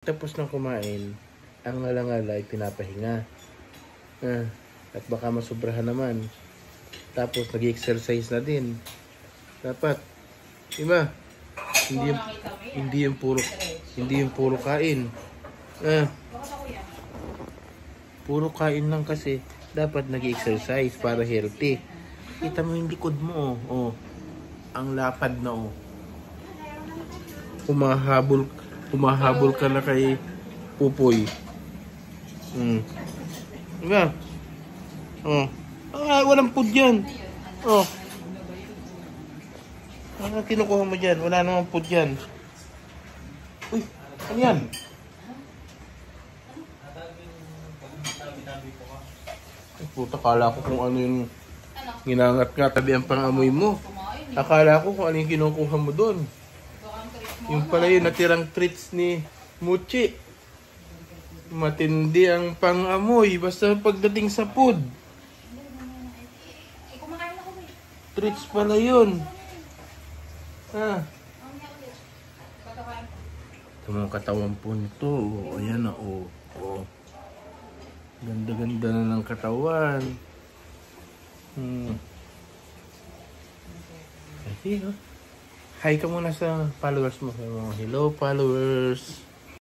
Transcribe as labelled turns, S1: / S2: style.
S1: Tapos ng kumain, ang ngalangala ay pinapahinga. At baka masubrahan naman. Tapos nag-exercise na din. Dapat, diba? Hindi yung puro kain. Puro kain lang kasi. Dapat nag-exercise para healthy. Kita mo yung likod mo, oh. Ang lapad na, oh. Humahabol ka na kay Pupoy. Diba? Oh. Walang food yan. Oh. Ano kinukuha mo dyan? Wala namang food yan. Uy, ano yan? Ay, puta, akala ko kung ano yung ginangat nga tabi ang pangamoy mo. Akala ko kung ano yung kinukuha mo doon. Yung pala yung natirang treats ni Muchi. Matindi ang pangamoy. Basta pagdating sa food. Treats pala yun. Ito mga katawan po nito. Ayan na. Ganda-ganda na ng katawan. Hi ka muna sa followers mo. Hello followers.